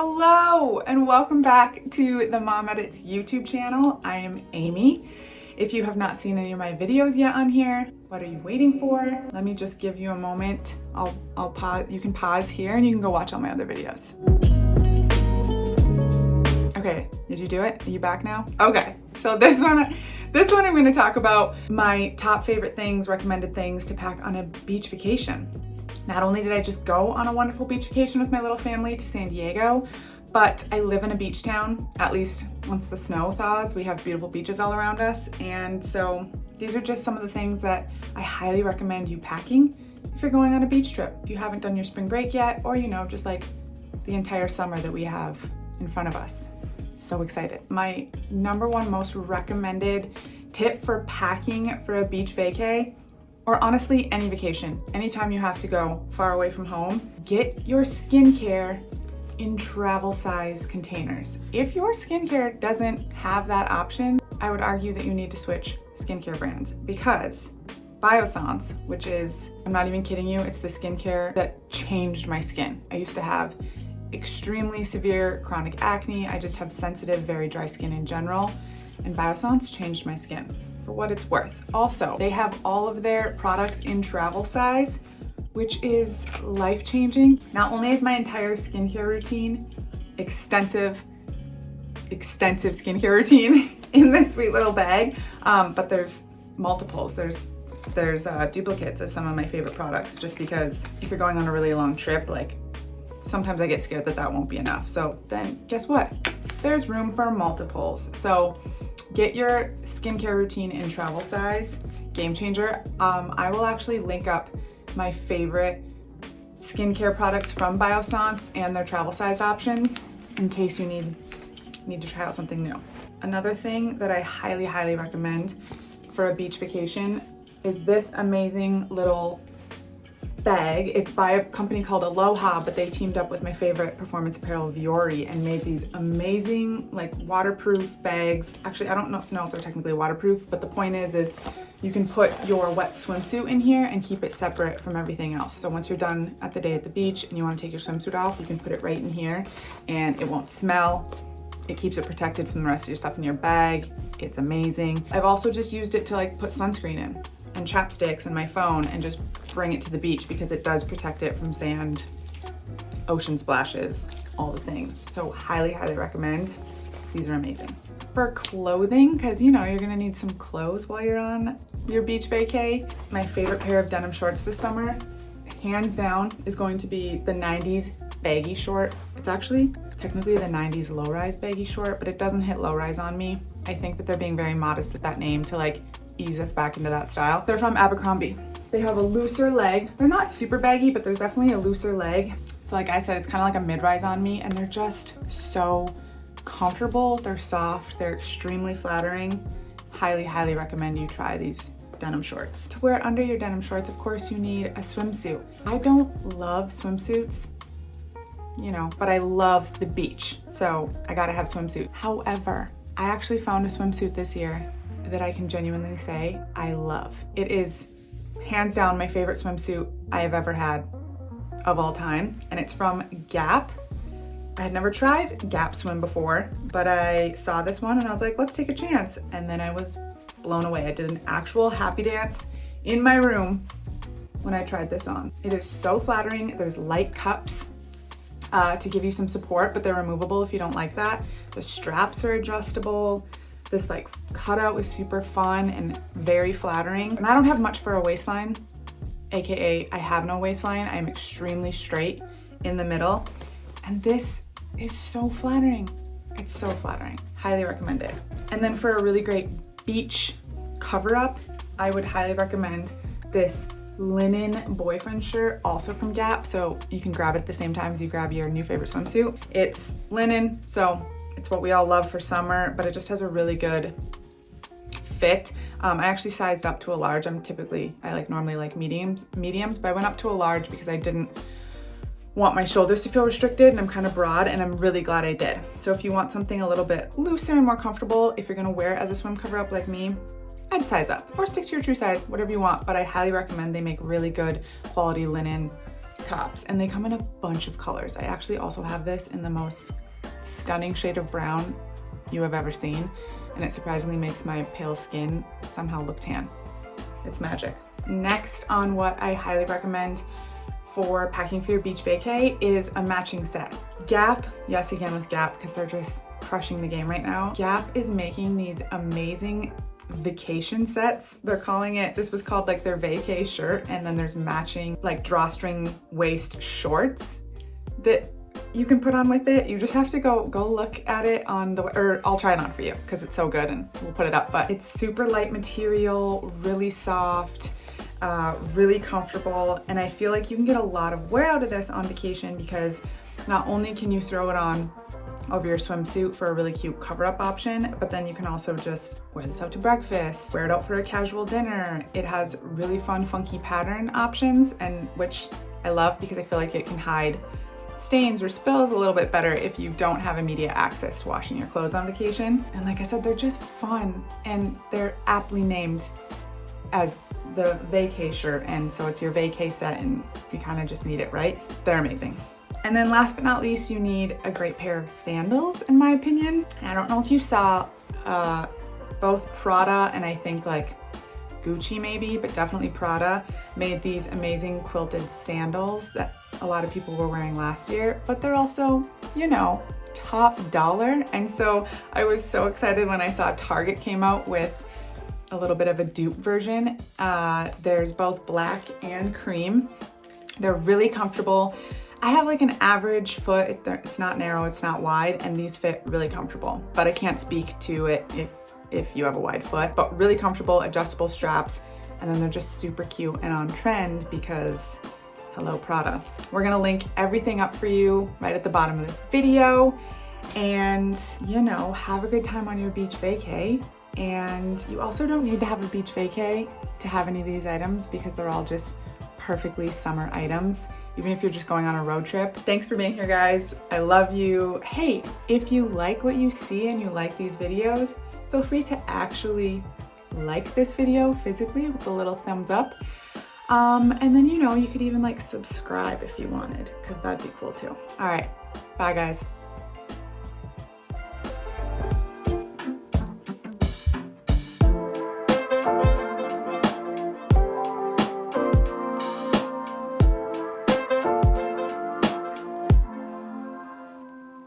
Hello and welcome back to the Mom Edits YouTube channel. I am Amy. If you have not seen any of my videos yet on here, what are you waiting for? Let me just give you a moment. I'll pause. You can pause here and you can go watch all my other videos. Okay, did you do it? Are you back now? Okay, so this one I'm going to talk about my top favorite things, recommended things to pack on a beach vacation. Not only did I just go on a wonderful beach vacation with my little family to San Diego, but I live in a beach town. At least once the snow thaws, we have beautiful beaches all around us. And so these are just some of the things that I highly recommend you packing if you're going on a beach trip. If you haven't done your spring break yet, or just like the entire summer that we have in front of us. So excited. My number one most recommended tip for packing for a beach vacay, or honestly any vacation, anytime you have to go far away from home, get your skincare in travel size containers. If your skincare doesn't have that option, I would argue that you need to switch skincare brands, because Biossance, which is, I'm not even kidding you, it's the skincare that changed my skin. I used to have extremely severe chronic acne. I just have sensitive, very dry skin in general, and Biossance changed my skin for what it's worth. Also, they have all of their products in travel size, which is life-changing. Not only is my entire skincare routine extensive skincare routine in this sweet little bag, but there's multiples. There's duplicates of some of my favorite products, just because if you're going on a really long trip, like sometimes I get scared that won't be enough. So then guess what? There's room for multiples. So get your skincare routine in travel size, game changer. I will actually link up my favorite skincare products from Biossance and their travel size options in case you need to try out something new. Another thing that I highly recommend for a beach vacation is this amazing little bag. It's by a company called ALOHA, but they teamed up with my favorite performance apparel, Vuori, and made these amazing like waterproof bags. Actually, I don't know if they're technically waterproof, but the point is you can put your wet swimsuit in here and keep it separate from everything else. So once you're done at the day at the beach and you want to take your swimsuit off, you can put it right in here and it won't smell. It keeps it protected from the rest of your stuff in your bag. It's amazing. I've also just used it to like put sunscreen in and chapsticks and my phone and just bring it to the beach, because it does protect it from sand, ocean splashes, all the things. So highly recommend. These are amazing. For clothing, because you're gonna need some clothes while you're on your beach vacay, my favorite pair of denim shorts this summer, hands down, is going to be the 90s baggy short. It's actually technically the 90s low-rise baggy short, but it doesn't hit low-rise on me. I think that they're being very modest with that name to like ease us back into that style. They're from Abercrombie. They have a looser leg. They're not super baggy, but there's definitely a looser leg. So like I said, it's kind of like a mid-rise on me, and they're just so comfortable. They're soft, they're extremely flattering. Highly recommend you try these denim shorts. To wear under your denim shorts, of course, you need a swimsuit. I don't love swimsuits, but I love the beach, so I gotta have swimsuit. However, I actually found a swimsuit this year that I can genuinely say I love. It is hands down my favorite swimsuit I have ever had of all time, and it's from Gap. I had never tried Gap swim before, but I saw this one and I was like, let's take a chance. And then I was blown away. I did an actual happy dance in my room when I tried this on. It is so flattering. There's light cups to give you some support, but they're removable if you don't like that. The straps are adjustable. This like cutout is super fun and very flattering. And I don't have much for a waistline, AKA I have no waistline. I'm extremely straight in the middle. And this is so flattering. It's so flattering. Highly recommend it. And then for a really great beach cover-up, I would highly recommend this linen boyfriend shirt, also from Gap. So you can grab it at the same time as you grab your new favorite swimsuit. It's linen, so it's what we all love for summer, but it just has a really good fit. I actually sized up to a large. I normally like mediums, but I went up to a large because I didn't want my shoulders to feel restricted, and I'm kind of broad, and I'm really glad I did. So if you want something a little bit looser and more comfortable, if you're gonna wear it as a swim cover up like me, I'd size up or stick to your true size, whatever you want, but I highly recommend. They make really good quality linen tops, and they come in a bunch of colors. I actually also have this in the most stunning shade of brown you have ever seen, and it surprisingly makes my pale skin somehow look tan. It's magic. Next on what I highly recommend for packing for your beach vacay is a matching set. Gap, yes again with Gap, because they're just crushing the game right now. Gap is making these amazing vacation sets. They're calling it, this was called like their vacay shirt, and then there's matching like drawstring waist shorts that you can put on with it. You just have to go look at it on the, or I'll try it on for you because it's so good and we'll put it up. But it's super light material, really soft, really comfortable, and I feel like you can get a lot of wear out of this on vacation because not only can you throw it on over your swimsuit for a really cute cover-up option, but then you can also just wear this out to breakfast, wear it out for a casual dinner. It has really fun, funky pattern options, and which I love because I feel like it can hide stains or spills a little bit better if you don't have immediate access to washing your clothes on vacation. And like I said, they're just fun, and they're aptly named as the vacay shirt, and so it's your vacay set and you kind of just need it, right? They're amazing. And then last but not least, you need a great pair of sandals, in my opinion. And I don't know if you saw both Prada and I think like Gucci maybe, but definitely Prada made these amazing quilted sandals that a lot of people were wearing last year, but they're also, you know, top dollar. And so I was so excited when I saw Target came out with a little bit of a dupe version. There's both black and cream. They're really comfortable. I have like an average foot. It's not narrow, it's not wide, and these fit really comfortable, but I can't speak to it if you have a wide foot, but really comfortable, adjustable straps, and then they're just super cute and on trend because hello Prada. We're gonna link everything up for you right at the bottom of this video, and you know, have a good time on your beach vacay. And you also don't need to have a beach vacay to have any of these items because they're all just perfectly summer items, even if you're just going on a road trip. Thanks for being here, guys. I love you. Hey, if you like what you see and you like these videos, feel free to actually like this video physically with a little thumbs up. And then, you know, you could even like subscribe if you wanted, because that'd be cool too. All right, bye guys.